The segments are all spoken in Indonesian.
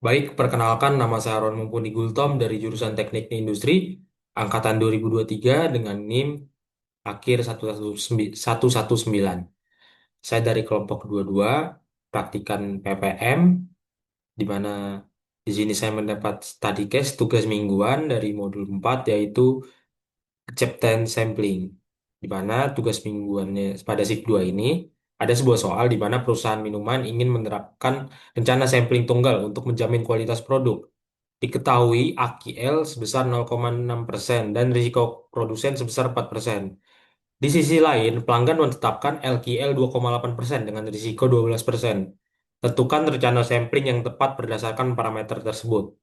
Baik, perkenalkan nama saya Ron Mumpuni Gultom dari jurusan Teknik Industri angkatan 2023 dengan NIM akhir 119. Saya dari kelompok 22 praktikan PPM di mana di sini saya mendapat study case tugas mingguan dari modul 4 yaitu acceptance sampling. Di mana tugas mingguannya pada shift 2 ini ada sebuah soal di mana perusahaan minuman ingin menerapkan rencana sampling tunggal untuk menjamin kualitas produk. Diketahui AQL sebesar 0,6% dan risiko produsen sebesar 4%. Di sisi lain, pelanggan menetapkan LQL 2,8% dengan risiko 12%. Tentukan rencana sampling yang tepat berdasarkan parameter tersebut.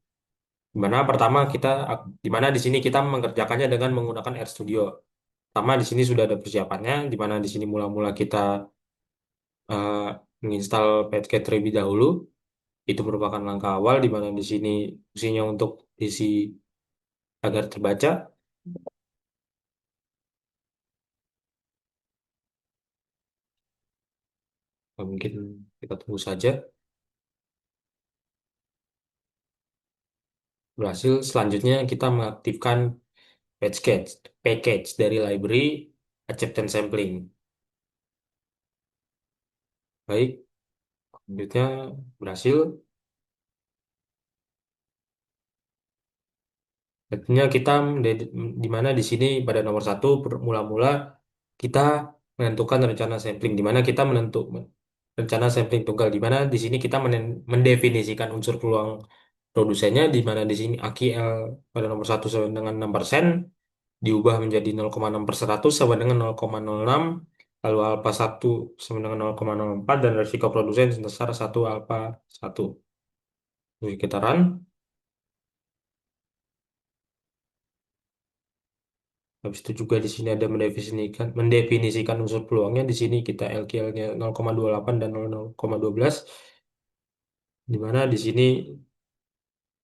Di mana pertama di mana di sini kita mengerjakannya dengan menggunakan RStudio. Pertama di sini sudah ada persiapannya, di mana di sini mula-mula kita eh, menginstal Petcat terlebih dahulu. Itu merupakan langkah awal di mana di sini fungsinya untuk isi agar terbaca. Mungkin kita tunggu saja. Berhasil. Selanjutnya kita mengaktifkan package dari library acceptance sampling. Baik, selanjutnya berhasil. Artinya kita di mana di sini pada nomor satu mula-mula kita menentukan rencana sampling, di mana kita rencana sampling tunggal, di mana di sini kita mendefinisikan unsur peluang produsennya, di mana di sini AQL pada nomor satu sama dengan 6%, diubah menjadi 0,6 per 100 sama dengan 0,06, lalu alfa satu sama dengan 0,04 dan risiko produsen sebesar 1 alfa satu. Jadi kita run. Habis itu juga di sini ada mendefinisikan unsur peluangnya. Di sini kita LQL-nya 0,28 dan 0,12, di mana di sini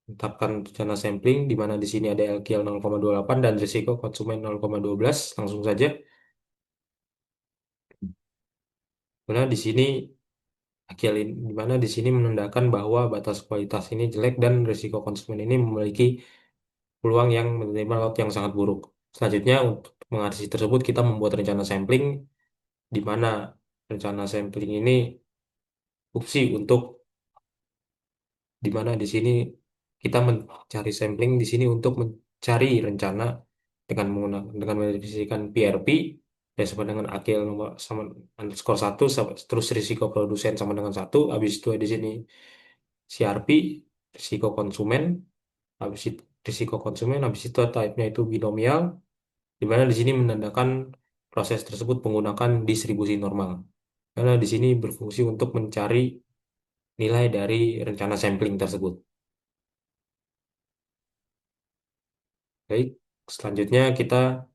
tetapkan rencana sampling, di mana di sini ada LQL 0,28 dan risiko konsumen 0,12. Langsung saja. Karena di sini di mana di sini menandakan bahwa batas kualitas ini jelek dan risiko konsumen ini memiliki peluang yang menerima lot yang sangat buruk. Selanjutnya, untuk mengatasi tersebut, kita membuat rencana sampling, di mana rencana sampling ini fungsi untuk di mana di sini kita mencari sampling di sini untuk mencari rencana dengan mendefinisikan PRP dan sama dengan akil nomor sama underscore satu terus risiko produsen sama dengan satu, habis itu di sini CRP risiko konsumen, habis itu habis itu type-nya itu binomial, di mana di sini menandakan proses tersebut menggunakan distribusi normal karena di sini berfungsi untuk mencari nilai dari rencana sampling tersebut. Baik, selanjutnya kita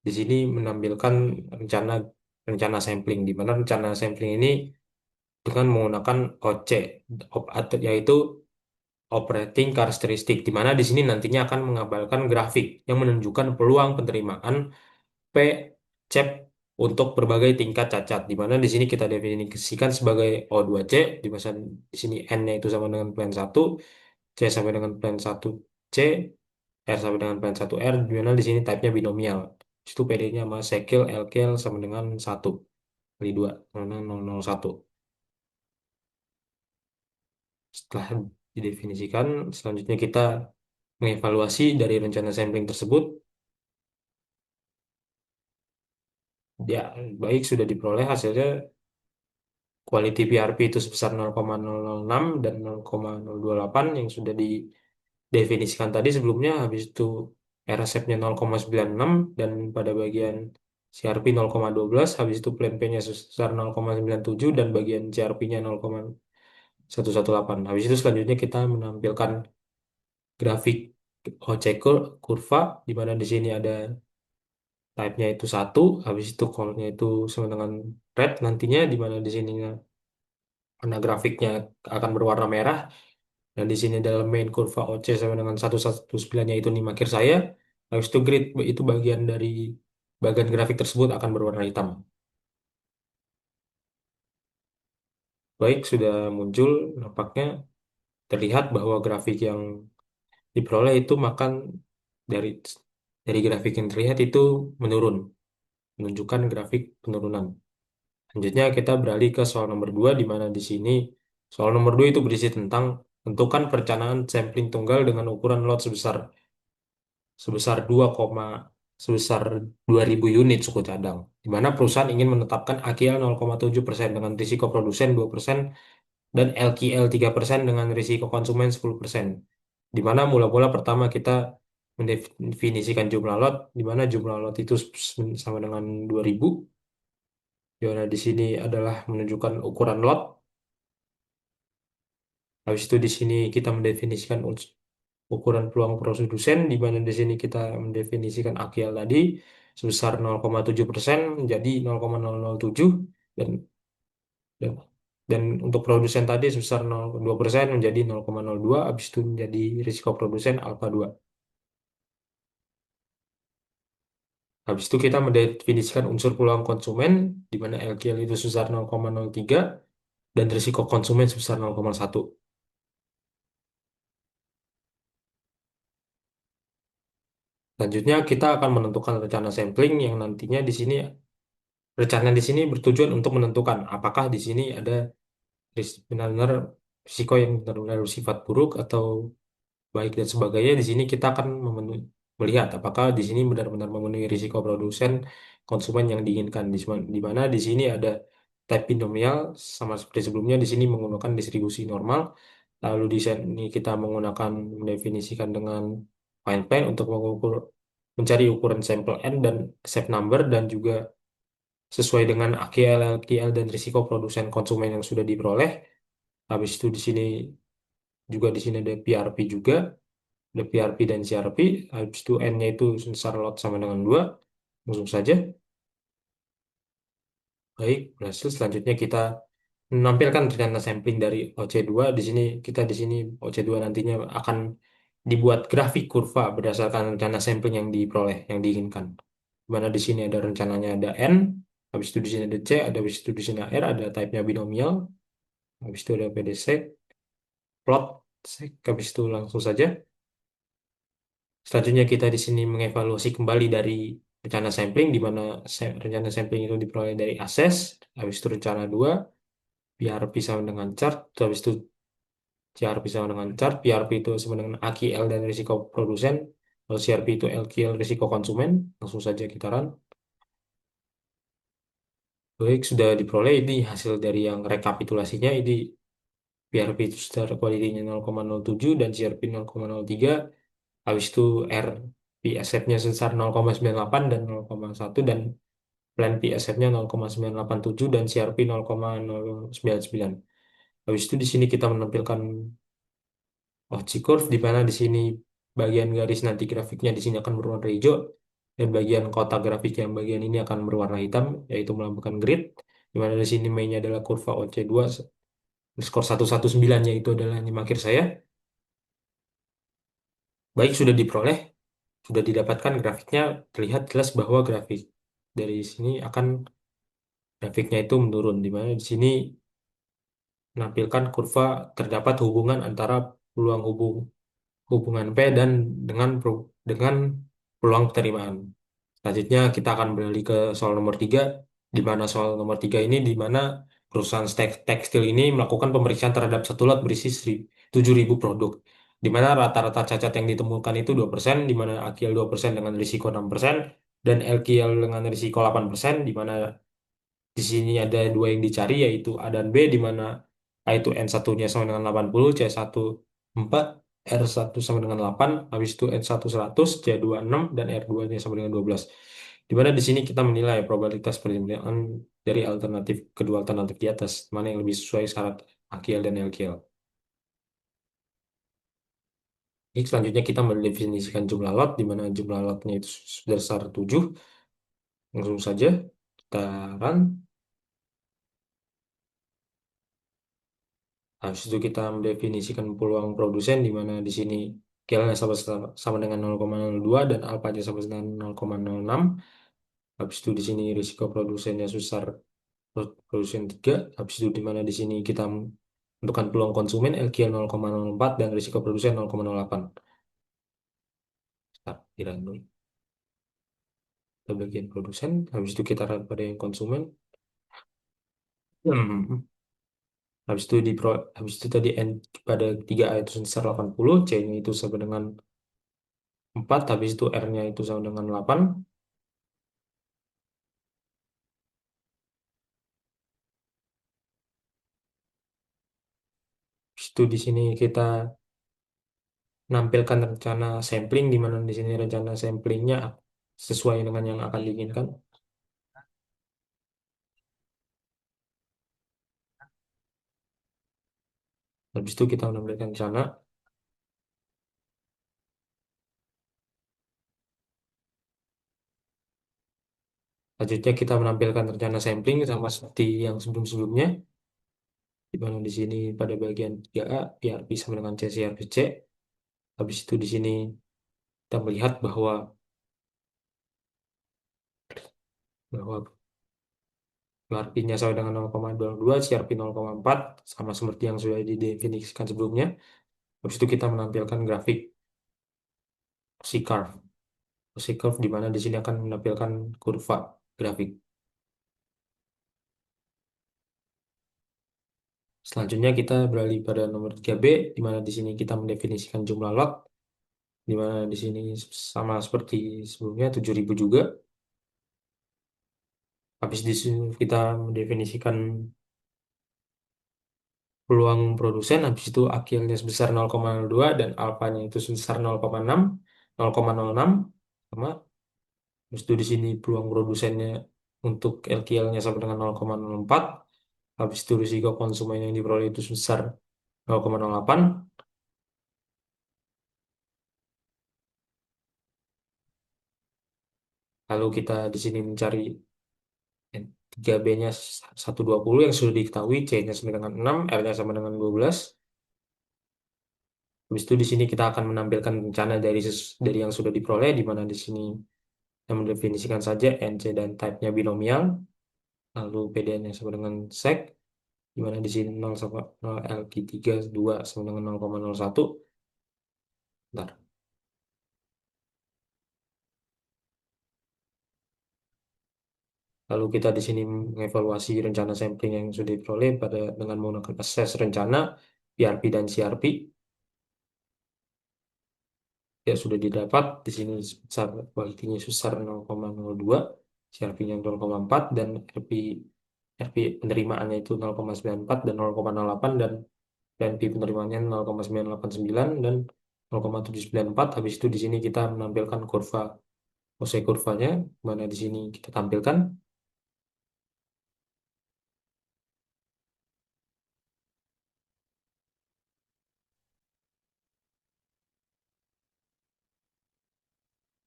di sini menampilkan rencana rencana sampling, di mana rencana sampling ini dengan menggunakan OC, yaitu operating characteristic, di mana di sini nantinya akan mengabaikan grafik yang menunjukkan peluang penerimaan P CEP untuk berbagai tingkat cacat, di mana di sini kita definisikan sebagai O2C, di mana di sini N-nya itu sama dengan plan satu, C sampai dengan plan satu C, R sama dengan plan satu R, di mana di sini type-nya binomial. Itu PD-nya sama sekil, LKL sama dengan satu kali 2, sama dengan 001. Setelah didefinisikan, selanjutnya kita mengevaluasi dari rencana sampling tersebut. Ya, baik sudah diperoleh hasilnya quality PRP itu sebesar 0,006 dan 0,028 yang sudah didefinisikan tadi sebelumnya. Habis itu RSF-nya 0,96 dan pada bagian CRP 0,12, habis itu plan P-nya sebesar 0,97 dan bagian CRP-nya 0,118. Habis itu selanjutnya kita menampilkan grafik OC kurva, di mana di sini ada type-nya itu satu, habis itu call-nya itu sama dengan red nantinya, di mana di sini warna grafiknya akan berwarna merah, dan di sini adalah main kurva OC sama dengan 119-nya itu dimakir saya, habis itu grid itu bagian dari bagian grafik tersebut akan berwarna hitam. Baik, sudah muncul nampaknya. terlihat bahwa grafik yang diperoleh itu makan dari grafik yang terlihat itu menurun, menunjukkan grafik penurunan. Selanjutnya kita beralih ke soal nomor 2 di mana di sini soal nomor 2 itu berisi tentang tentukan perencanaan sampling tunggal dengan ukuran lot sebesar 2.000 unit suku cadang, di mana perusahaan ingin menetapkan AKL 0,7% dengan risiko produsen 2% dan LKL 3% dengan risiko konsumen 10%. Di mana mula-mula pertama kita mendefinisikan jumlah lot, di mana jumlah lot itu sama dengan 2.000, di mana di sini adalah menunjukkan ukuran lot. Habis itu di sini kita mendefinisikan ukuran peluang produsen, di mana di sini kita mendefinisikan AKL tadi sebesar 0,7% menjadi 0,007 dan dan dan untuk produsen tadi sebesar 0,2% menjadi 0,02, habis itu menjadi risiko produsen alfa 2. Habis itu kita mendefinisikan unsur peluang konsumen di mana LKL itu sebesar 0,03 dan risiko konsumen sebesar 0,1. Selanjutnya kita akan menentukan rencana sampling yang nantinya di sini rencana di sini bertujuan untuk menentukan apakah di sini ada benar-benar risiko yang benar-benar bersifat buruk atau baik dan sebagainya. Di sini kita akan melihat apakah di sini benar-benar memenuhi risiko produsen konsumen yang diinginkan. Di mana di sini ada type binomial sama seperti sebelumnya, di sini menggunakan distribusi normal. Lalu di sini kita menggunakan mendefinisikan dengan fine point untuk mencari ukuran sampel n dan set number dan juga sesuai dengan AKL, LKL dan risiko produsen konsumen yang sudah diperoleh. Habis itu di sini juga di sini ada PRP juga, ada PRP dan CRP. Habis itu N-nya itu sebesar lot sama dengan 2. Langsung saja. Baik, berhasil. Selanjutnya kita menampilkan rencana sampling dari OC2. Di sini OC2 nantinya akan dibuat grafik kurva berdasarkan rencana sampling yang diperoleh, yang diinginkan. Di mana di sini ada rencananya ada N, habis itu di sini ada C, ada habis itu di sini R, ada type-nya binomial, habis itu ada PDC, plot, habis itu langsung saja. Selanjutnya kita di sini mengevaluasi kembali dari rencana sampling, di mana rencana sampling itu diperoleh dari akses, habis itu rencana 2, PRP sama dengan chart, habis itu CRP sama dengan chart, PRP itu sama dengan AKL dan risiko produsen, lalu CRP itu LKL risiko konsumen. Langsung saja kita run. Baik, sudah diperoleh ini hasil dari yang rekapitulasinya, ini PRP itu secara quality-nya 0,07 dan CRP 0,03. Habis itu R PSF-nya sebesar 0,98 dan 0,1 dan plan PSF-nya 0,987 dan CRP 0,099. Habis itu di sini kita menampilkan OC curve di mana di sini bagian garis nanti grafiknya di sini akan berwarna hijau dan bagian kotak grafik yang bagian ini akan berwarna hitam yaitu melambangkan grid, di mana di sini mainnya adalah kurva OC2 skor 119 nya itu adalah nyimakir saya. Baik, sudah diperoleh, sudah didapatkan grafiknya, terlihat jelas bahwa dari sini akan grafiknya itu menurun, di mana di sini menampilkan kurva terdapat hubungan antara peluang hubungan P dan dengan peluang penerimaan. Selanjutnya kita akan beralih ke soal nomor 3, di mana soal nomor 3 ini di mana perusahaan tekstil ini melakukan pemeriksaan terhadap satu lot berisi 7.000 produk, di mana rata-rata cacat yang ditemukan itu 2%, di mana AKL 2% dengan risiko 6%, dan LKL dengan risiko 8%, di mana di sini ada dua yang dicari yaitu A dan B, di mana A itu N1-nya sama dengan 80, C1 4, R1 sama dengan 8, habis itu N1 100, C2 6, dan R2-nya sama dengan 12. Di mana di sini kita menilai probabilitas penerimaan dari kedua alternatif di atas, mana yang lebih sesuai syarat AKL dan LKL. Ini selanjutnya kita mendefinisikan jumlah lot, di mana jumlah lotnya itu sebesar 7. Langsung saja kita run. Habis itu kita mendefinisikan peluang produsen di mana di sini KL-nya sama dengan 0,02 dan alpha-nya sama dengan 0,06. Habis itu di sini risiko produsennya sebesar produsen 3. Habis itu di mana di sini kita Tentukan peluang konsumen LQL 0,04 dan risiko produsen 0,08. Start, kira dulu. Kita bagian produsen, habis itu kita run pada yang konsumen. Hmm. Habis itu tadi N pada 3A itu sebesar 80, C-nya itu sama dengan 4, habis itu R-nya itu sama dengan 8. Habis itu di sini kita menampilkan rencana sampling, di mana di sini rencana samplingnya sesuai dengan yang akan diinginkan. Habis itu kita menampilkan rencana. Selanjutnya kita menampilkan rencana sampling sama seperti yang sebelum-sebelumnya, di mana di sini pada bagian 3A, PRP sama dengan C, CRP C. Habis itu di sini kita melihat bahwa PRP-nya sama dengan 0,22, CRP 0,4, sama seperti yang sudah didefinisikan sebelumnya. Habis itu kita menampilkan grafik C-curve. C-curve di mana di sini akan menampilkan kurva grafik. Selanjutnya kita beralih pada nomor 3B, di mana di sini kita mendefinisikan jumlah lot, di mana di sini sama seperti sebelumnya 7.000 juga. Habis di sini kita mendefinisikan peluang produsen, habis itu akilnya sebesar 0,02 dan alfanya itu sebesar 0,6, 0,06 sama. Habis itu di sini peluang produsennya untuk LKL-nya sama dengan 0,04. Habis itu risiko konsumen yang diperoleh itu sebesar 0,08. Lalu kita di sini mencari 3B-nya 120 yang sudah diketahui, C-nya sama dengan 6, R-nya sama dengan 12. Habis itu di sini kita akan menampilkan rencana dari yang sudah diperoleh, di mana di sini kita mendefinisikan saja NC dan type-nya binomial, lalu PDN-nya sama dengan sec, di mana di sini 0 sama 0 LQ3 2 sama dengan 0,01. Bentar. Lalu kita di sini mengevaluasi rencana sampling yang sudah diperoleh dengan menggunakan assess rencana, PRP dan CRP. Ya sudah didapat di sini sebesar kualitinya sebesar 0,02, CRP-nya 0,4 dan RP penerimaannya itu 0,94 dan 0,08 dan PNP penerimaannya 0,989 dan 0,794. Habis itu di sini kita menampilkan kurva OC kurvanya, mana di sini kita tampilkan.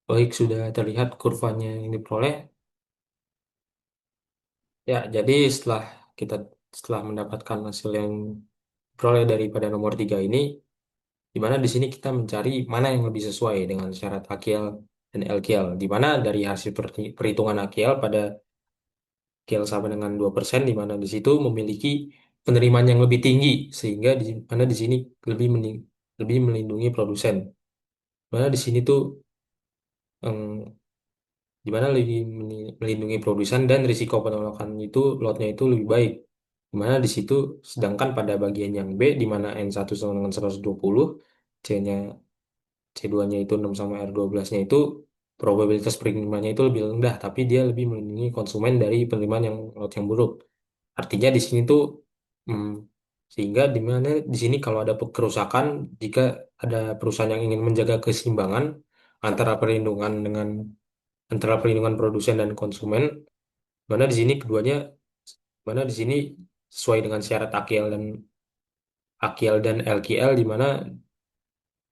Baik, sudah terlihat kurvanya yang diperoleh. Ya, jadi kita setelah mendapatkan hasil yang diperoleh daripada nomor 3 ini, di mana di sini kita mencari mana yang lebih sesuai dengan syarat AKL dan LKL, di mana dari hasil perhitungan AKL pada AKL sama dengan 2%, di mana di situ memiliki penerimaan yang lebih tinggi, sehingga di mana di sini lebih melindungi produsen. Mana di sini tuh di mana lebih melindungi produsen dan risiko penolakan itu lotnya itu lebih baik. Di mana di situ sedangkan pada bagian yang B di mana N1 sama dengan 120, C-nya C2-nya itu 6 sama R12-nya itu probabilitas penerimaannya itu lebih rendah, tapi dia lebih melindungi konsumen dari penerimaan yang lot yang buruk. Artinya di sini tuh hmm, sehingga di mana di sini kalau ada kerusakan, jika ada perusahaan yang ingin menjaga keseimbangan antara perlindungan produsen dan konsumen, mana di sini keduanya, mana di sini sesuai dengan syarat AKL dan LKL, di mana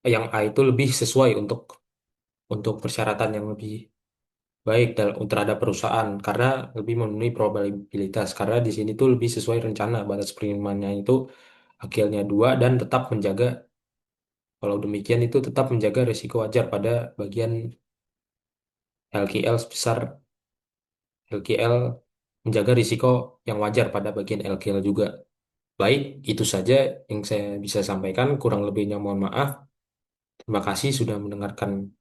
yang A itu lebih sesuai untuk persyaratan yang lebih baik terhadap perusahaan karena lebih memenuhi probabilitas, karena di sini tuh lebih sesuai rencana batas penerimaannya itu AKL-nya 2 dan tetap menjaga, kalau demikian itu tetap menjaga risiko wajar pada bagian LKL sebesar LKL menjaga risiko yang wajar pada bagian LKL juga. Baik, itu saja yang saya bisa sampaikan. Kurang lebihnya mohon maaf. Terima kasih sudah mendengarkan